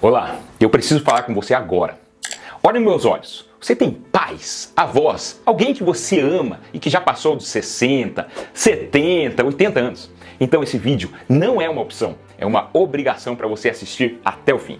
Olá, eu preciso falar com você agora. Olha nos meus olhos. Você tem pais, avós, alguém que você ama e que já passou dos 60, 70, 80 anos. Então esse vídeo não é uma opção, é uma obrigação para você assistir até o fim.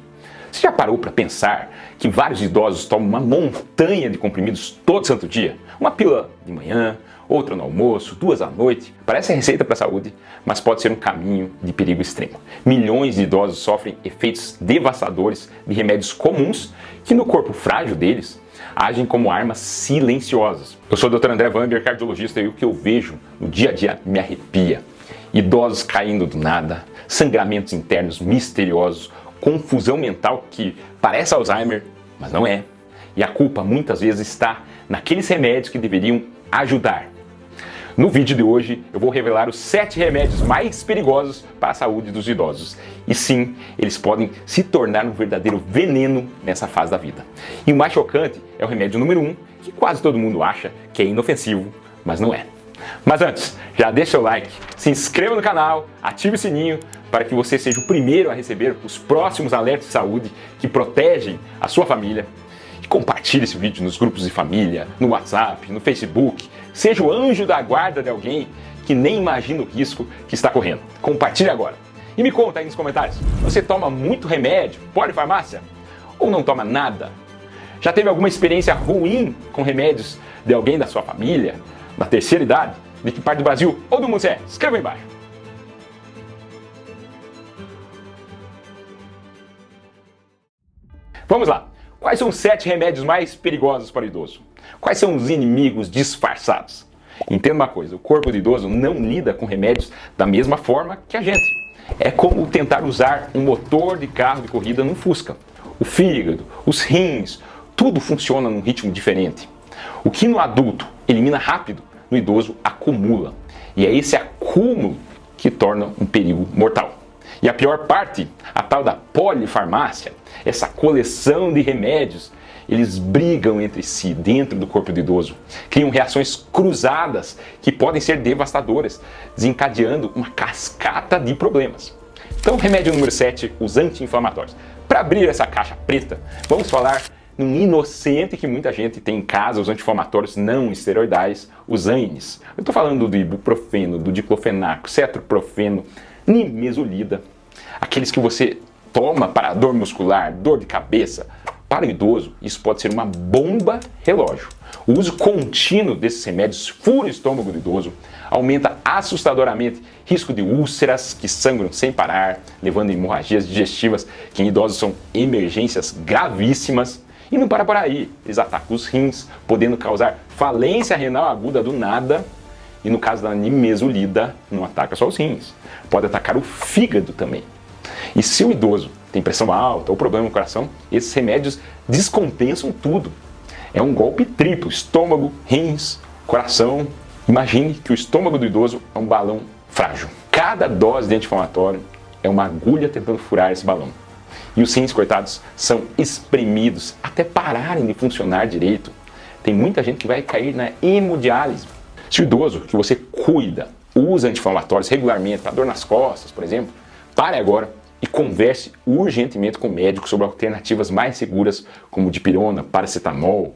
Você já parou para pensar que vários idosos tomam uma montanha de comprimidos todo santo dia? Uma pílula de manhã, outra no almoço, 2 à noite. Parece receita para a saúde, mas pode ser um caminho de perigo extremo. Milhões de idosos sofrem efeitos devastadores de remédios comuns que no corpo frágil deles agem como armas silenciosas. Eu sou o Dr. André Vamber, cardiologista, e o que eu vejo no dia a dia me arrepia. Idosos caindo do nada, sangramentos internos misteriosos, confusão mental que parece Alzheimer, mas não é. E a culpa muitas vezes está naqueles remédios que deveriam ajudar. No vídeo de hoje eu vou revelar os 7 remédios mais perigosos para a saúde dos idosos. E sim, eles podem se tornar um verdadeiro veneno nessa fase da vida. E o mais chocante é o remédio número 1, que quase todo mundo acha que é inofensivo, mas não é. Mas antes, já deixa o like, se inscreva no canal, ative o sininho para que você seja o primeiro a receber os próximos alertas de saúde que protegem a sua família. E compartilhe esse vídeo nos grupos de família, no WhatsApp, no Facebook. Seja o anjo da guarda de alguém que nem imagina o risco que está correndo. Compartilhe agora. E me conta aí nos comentários, você toma muito remédio, polifarmácia? Ou não toma nada? Já teve alguma experiência ruim com remédios de alguém da sua família, da terceira idade? De que parte do Brasil ou do mundo você é? Escreva aí embaixo. Vamos lá. Quais são os 7 remédios mais perigosos para o idoso? Quais são os inimigos disfarçados? Entenda uma coisa, o corpo do idoso não lida com remédios da mesma forma que a gente. É como tentar usar um motor de carro de corrida num Fusca. O fígado, os rins, tudo funciona num ritmo diferente. O que no adulto elimina rápido, no idoso acumula. E é esse acúmulo que torna um perigo mortal. E a pior parte, a tal da polifarmácia, essa coleção de remédios, eles brigam entre si dentro do corpo do idoso, criam reações cruzadas que podem ser devastadoras, desencadeando uma cascata de problemas. Então, remédio número 7, os anti-inflamatórios. Para abrir essa caixa preta, vamos falar num inocente que muita gente tem em casa, os anti-inflamatórios não esteroidais, os AINES. Eu estou falando do ibuprofeno, do diclofenaco, cetoprofeno, nimesulida, aqueles que você toma para dor muscular, dor de cabeça. Para o idoso, isso pode ser uma bomba relógio. O uso contínuo desses remédios fura o estômago do idoso, aumenta assustadoramente risco de úlceras que sangram sem parar, levando a hemorragias digestivas, que em idosos são emergências gravíssimas. E não para por aí, eles atacam os rins, podendo causar falência renal aguda do nada. E no caso da nimesulida, não ataca só os rins, pode atacar o fígado também. E se o idoso tem pressão alta ou problema no coração, esses remédios descompensam tudo. É um golpe triplo, estômago, rins, coração. Imagine que o estômago do idoso é um balão frágil. Cada dose de anti-inflamatório é uma agulha tentando furar esse balão. E os rins, coitados, são espremidos até pararem de funcionar direito. Tem muita gente que vai cair na hemodiálise. Se o idoso que você cuida usa anti-inflamatórios regularmente para dor nas costas, por exemplo, pare agora e converse urgentemente com o médico sobre alternativas mais seguras, como dipirona, paracetamol,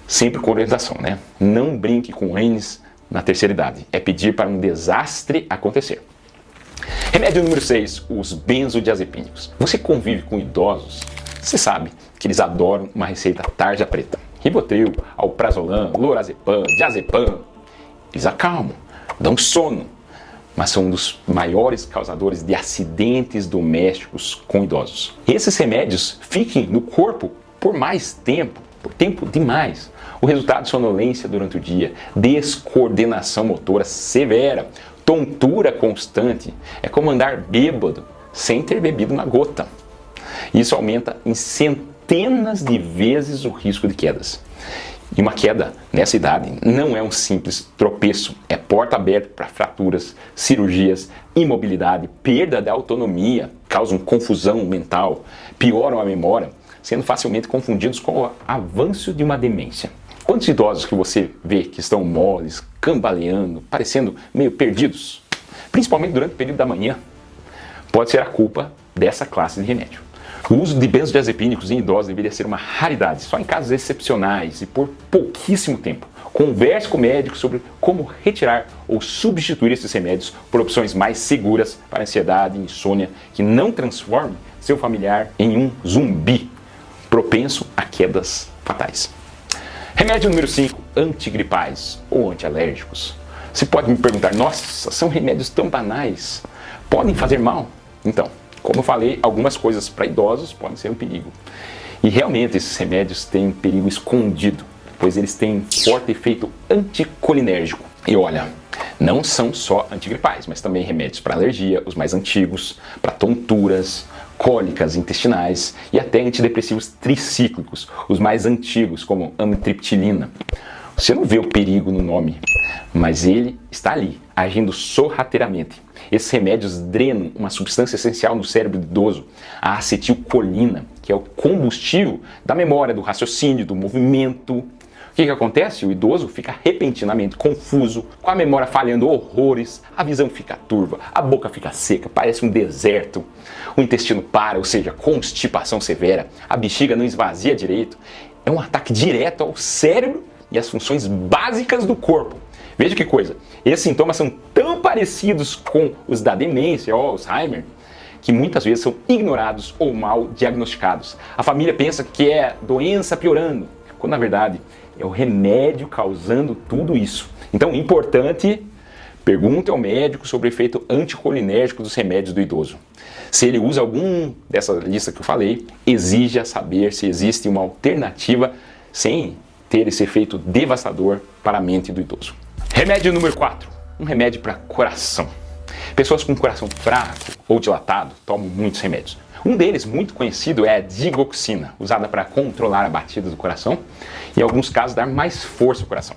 sempre com orientação, né? Não brinque com AINES na terceira idade, é pedir para um desastre acontecer. Remédio número 6, os benzodiazepínicos. Você convive com idosos, você sabe que eles adoram uma receita tarja preta. Rivotril, alprazolam, lorazepam, diazepam. Eles acalmam, dão sono, mas são um dos maiores causadores de acidentes domésticos com idosos. Esses remédios fiquem no corpo por mais tempo, por tempo demais. O resultado é sonolência durante o dia, descoordenação motora severa, tontura constante. É como andar bêbado sem ter bebido uma gota. Isso aumenta em centenas de vezes o risco de quedas. E uma queda nessa idade não é um simples tropeço, é porta aberta para fraturas, cirurgias, imobilidade, perda da autonomia, causam confusão mental, pioram a memória, sendo facilmente confundidos com o avanço de uma demência. Quantos idosos que você vê que estão moles, cambaleando, parecendo meio perdidos, principalmente durante o período da manhã, pode ser a culpa dessa classe de remédio. O uso de benzodiazepínicos em idosos deveria ser uma raridade, só em casos excepcionais e por pouquíssimo tempo. Converse com o médico sobre como retirar ou substituir esses remédios por opções mais seguras para ansiedade e insônia que não transforme seu familiar em um zumbi propenso a quedas fatais. Remédio número 5, antigripais ou antialérgicos. Você pode me perguntar, nossa, são remédios tão banais, podem fazer mal? Então, como eu falei, algumas coisas para idosos podem ser um perigo. E realmente esses remédios têm um perigo escondido, pois eles têm forte efeito anticolinérgico. E olha, não são só antigripais, mas também remédios para alergia, os mais antigos, para tonturas, cólicas intestinais e até antidepressivos tricíclicos, os mais antigos, como amitriptilina. Você não vê o perigo no nome, mas ele está ali, agindo sorrateiramente. Esses remédios drenam uma substância essencial no cérebro do idoso, a acetilcolina, que é o combustível da memória, do raciocínio, do movimento. O que acontece? O idoso fica repentinamente confuso, com a memória falhando horrores, a visão fica turva, a boca fica seca, parece um deserto, o intestino para, ou seja, constipação severa, a bexiga não esvazia direito. É um ataque direto ao cérebro e às funções básicas do corpo. Veja que coisa, esses sintomas são tão parecidos com os da demência ou Alzheimer, que muitas vezes são ignorados ou mal diagnosticados. A família pensa que é doença piorando, quando na verdade é o remédio causando tudo isso. Então, importante, pergunte ao médico sobre o efeito anticolinérgico dos remédios do idoso. Se ele usa algum dessa lista que eu falei, exija saber se existe uma alternativa sem ter esse efeito devastador para a mente do idoso. Remédio número 4, um remédio para coração. Pessoas com coração fraco ou dilatado tomam muitos remédios. Um deles, muito conhecido, é a digoxina, usada para controlar a batida do coração e, em alguns casos, dar mais força ao coração.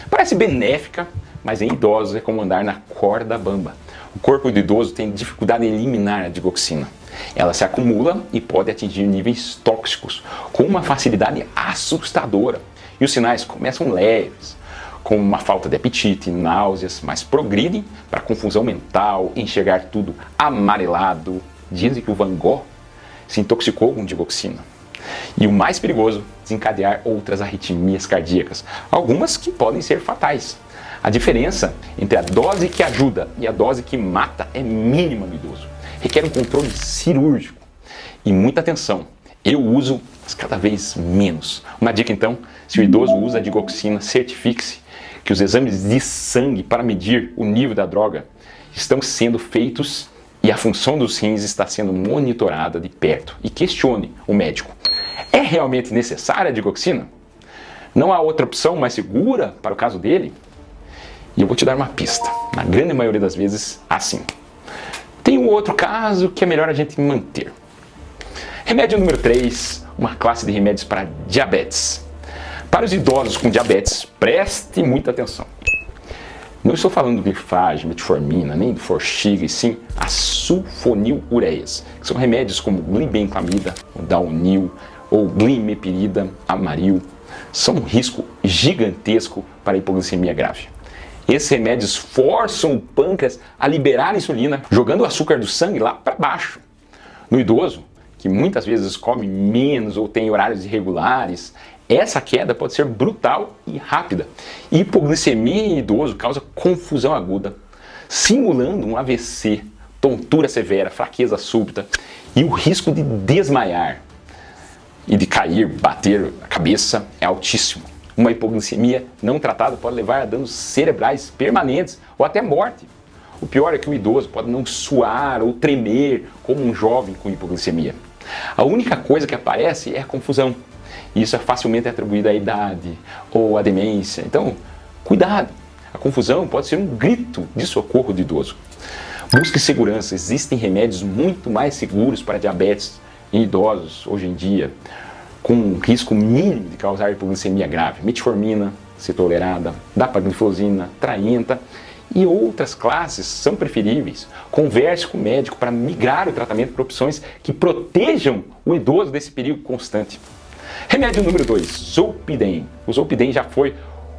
Parece benéfica, mas em idosos é como andar na corda bamba. O corpo do idoso tem dificuldade em eliminar a digoxina. Ela se acumula e pode atingir níveis tóxicos com uma facilidade assustadora. E os sinais começam leves, como uma falta de apetite, náuseas, mas progridem para confusão mental, enxergar tudo amarelado. Dizem que o Van Gogh se intoxicou com digoxina. E o mais perigoso, desencadear outras arritmias cardíacas, algumas que podem ser fatais. A diferença entre a dose que ajuda e a dose que mata é mínima no idoso. Requer um controle cirúrgico e muita atenção. Eu uso, mas cada vez menos. Uma dica então, se o idoso usa a digoxina, certifique-se que os exames de sangue para medir o nível da droga estão sendo feitos e a função dos rins está sendo monitorada de perto. E questione o médico. É realmente necessária a digoxina? Não há outra opção mais segura para o caso dele? E eu vou te dar uma pista. Na grande maioria das vezes, assim. Tem um outro caso que é melhor a gente manter. Remédio número 3, uma classe de remédios para diabetes. Para os idosos com diabetes, preste muita atenção. Não estou falando do glifage, metformina, nem do Forxiga, e sim as sulfonilureias, que são remédios como glibenclamida, o Daunil ou glimepirida, Amaril. São um risco gigantesco para a hipoglicemia grave. Esses remédios forçam o pâncreas a liberar a insulina, jogando o açúcar do sangue lá para baixo. No idoso, que muitas vezes come menos ou tem horários irregulares, essa queda pode ser brutal e rápida. Hipoglicemia em idoso causa confusão aguda, simulando um AVC, tontura severa, fraqueza súbita e o risco de desmaiar e de cair, bater a cabeça é altíssimo. Uma hipoglicemia não tratada pode levar a danos cerebrais permanentes ou até morte. O pior é que o idoso pode não suar ou tremer como um jovem com hipoglicemia. A única coisa que aparece é a confusão. E isso é facilmente atribuído à idade ou à demência. Então, cuidado! A confusão pode ser um grito de socorro do idoso. Busque segurança. Existem remédios muito mais seguros para diabetes em idosos hoje em dia, com um risco mínimo de causar hipoglicemia grave. Metformina, se tolerada, dapagliflozina, traenta e outras classes são preferíveis. Converse com o médico para migrar o tratamento para opções que protejam o idoso desse perigo constante. Remédio número 2, Zolpidem. O Zolpidem já foi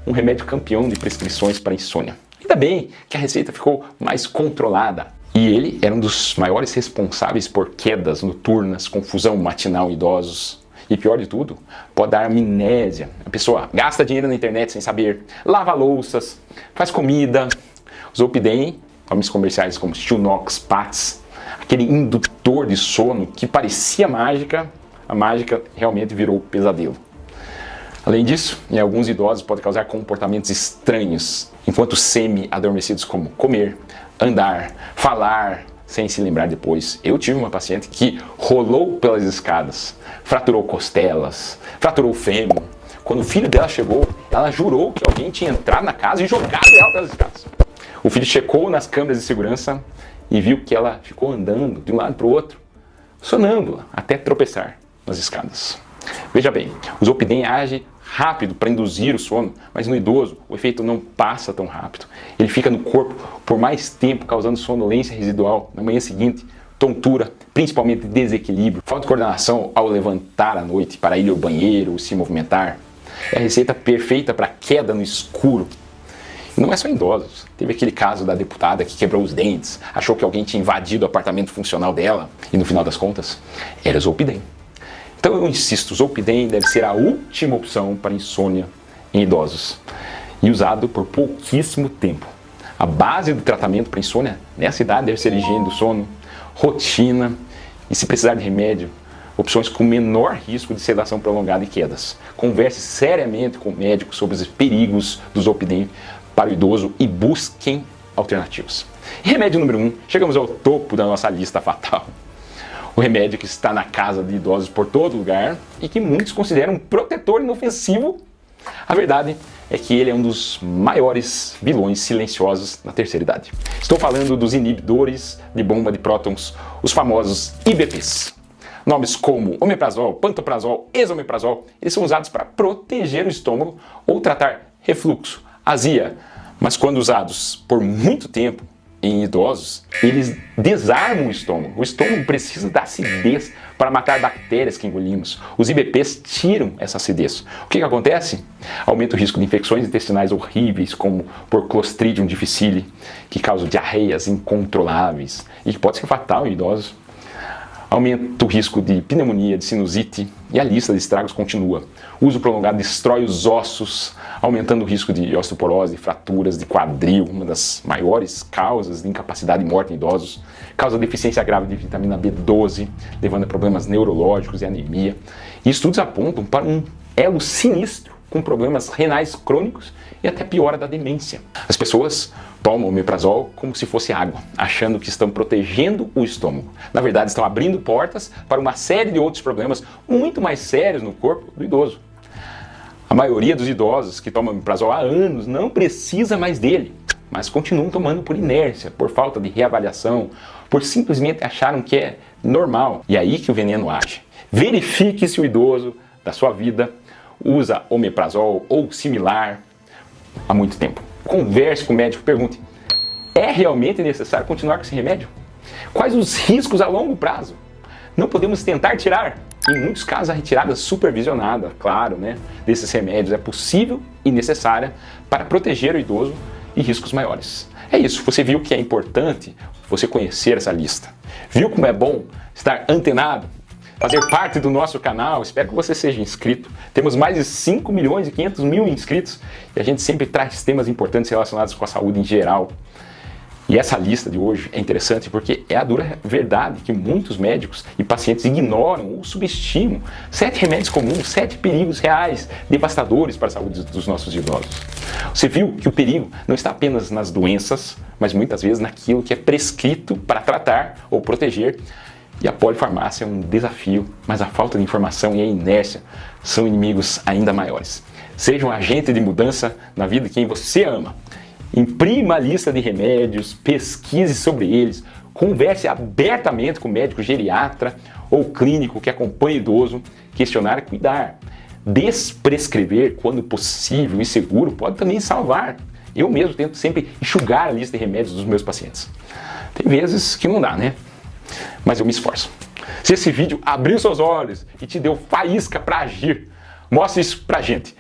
um remédio campeão de prescrições para insônia. Ainda bem que a receita ficou mais controlada. E ele era um dos maiores responsáveis por quedas noturnas, confusão matinal em idosos. E pior de tudo, pode dar amnésia. A pessoa gasta dinheiro na internet sem saber, lava louças, faz comida. Os Zolpidem, nomes comerciais como Stilnox, Pats, aquele indutor de sono que parecia mágica, a mágica realmente virou pesadelo. Além disso, em alguns idosos pode causar comportamentos estranhos, enquanto semi-adormecidos, como comer, andar, falar, sem se lembrar depois. Eu tive uma paciente que rolou pelas escadas, fraturou costelas, fraturou o fêmur. Quando o filho dela chegou, ela jurou que alguém tinha entrado na casa e jogado ela pelas escadas. O filho checou nas câmeras de segurança e viu que ela ficou andando de um lado para o outro, sonâmbula, até tropeçar nas escadas. Veja bem, o Zolpidem age rápido para induzir o sono, mas no idoso o efeito não passa tão rápido. Ele fica no corpo por mais tempo, causando sonolência residual na manhã seguinte, tontura, principalmente desequilíbrio, falta de coordenação ao levantar à noite para ir ao banheiro ou se movimentar. É a receita perfeita para queda no escuro. E não é só em idosos. Teve aquele caso da deputada que quebrou os dentes, achou que alguém tinha invadido o apartamento funcional dela e no final das contas era Zolpidem. Então eu insisto, o Zolpidem deve ser a última opção para insônia em idosos e usado por pouquíssimo tempo. A base do tratamento para insônia nessa idade deve ser higiene do sono, rotina e, se precisar de remédio, opções com menor risco de sedação prolongada e quedas. Converse seriamente com o médico sobre os perigos do Zolpidem para o idoso e busquem alternativas. E remédio número 1, chegamos ao topo da nossa lista fatal. O remédio que está na casa de idosos por todo lugar e que muitos consideram um protetor inofensivo. A verdade é que ele é um dos maiores vilões silenciosos na terceira idade. Estou falando dos inibidores de bomba de prótons, os famosos IBPs. Nomes como omeprazol, pantoprazol, esomeprazol, eles são usados para proteger o estômago ou tratar refluxo, azia, mas quando usados por muito tempo em idosos, eles desarmam o estômago. O estômago precisa da acidez para matar bactérias que engolimos. Os IBPs tiram essa acidez. O que acontece? Aumenta o risco de infecções intestinais horríveis, como por Clostridium difficile, que causam diarreias incontroláveis e que pode ser fatal em idosos. Aumenta o risco de pneumonia, de sinusite e a lista de estragos continua. O uso prolongado destrói os ossos, aumentando o risco de osteoporose, fraturas de quadril, uma das maiores causas de incapacidade e morte em idosos. Causa deficiência grave de vitamina B12, levando a problemas neurológicos e anemia. E estudos apontam para um elo sinistro com problemas renais crônicos e até piora da demência. As pessoas tomam omeprazol como se fosse água, achando que estão protegendo o estômago. Na verdade, estão abrindo portas para uma série de outros problemas muito mais sérios no corpo do idoso. A maioria dos idosos que tomam omeprazol há anos não precisa mais dele, mas continuam tomando por inércia, por falta de reavaliação, por simplesmente acharam que é normal. E é aí que o veneno age. Verifique se o idoso da sua vida usa omeprazol ou similar há muito tempo. Converse com o médico, pergunte: é realmente necessário continuar com esse remédio? Quais os riscos a longo prazo? Não podemos tentar tirar? Em muitos casos, a retirada supervisionada, claro, desses remédios é possível e necessária para proteger o idoso de riscos maiores. É isso, você viu que é importante você conhecer essa lista. Viu como é bom estar antenado? Fazer parte do nosso canal, espero que você seja inscrito. Temos mais de 5 milhões e 500 mil inscritos e a gente sempre traz temas importantes relacionados com a saúde em geral. E essa lista de hoje é interessante porque é a dura verdade que muitos médicos e pacientes ignoram ou subestimam 7 remédios comuns, 7 perigos reais, devastadores para a saúde dos nossos idosos. Você viu que o perigo não está apenas nas doenças, mas muitas vezes naquilo que é prescrito para tratar ou proteger. E a polifarmácia é um desafio, mas a falta de informação e a inércia são inimigos ainda maiores. Seja um agente de mudança na vida de quem você ama. Imprima a lista de remédios, pesquise sobre eles, converse abertamente com o médico geriatra ou clínico que acompanha o idoso, questionar e cuidar. Desprescrever quando possível e seguro pode também salvar. Eu mesmo tento sempre enxugar a lista de remédios dos meus pacientes. Tem vezes que não dá, mas eu me esforço. Se esse vídeo abriu seus olhos e te deu faísca para agir, mostre isso pra gente.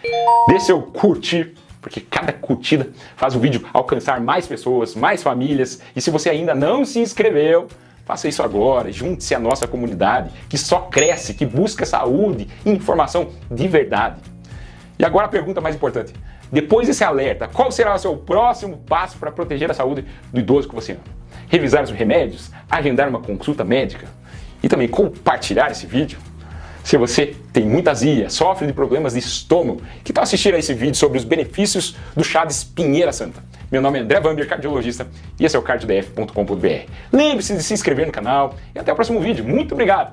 Dê seu curtir, porque cada curtida faz o vídeo alcançar mais pessoas, mais famílias. E se você ainda não se inscreveu, faça isso agora, junte-se à nossa comunidade, que só cresce, que busca saúde e informação de verdade. E agora a pergunta mais importante. Depois desse alerta, qual será o seu próximo passo para proteger a saúde do idoso que você ama? Revisar os remédios? Agendar uma consulta médica? E também compartilhar esse vídeo? Se você tem muita azia, sofre de problemas de estômago, que tal assistir a esse vídeo sobre os benefícios do chá de espinheira santa? Meu nome é André Vambier, cardiologista, e esse é o cardiodf.com.br. Lembre-se de se inscrever no canal e até o próximo vídeo. Muito obrigado!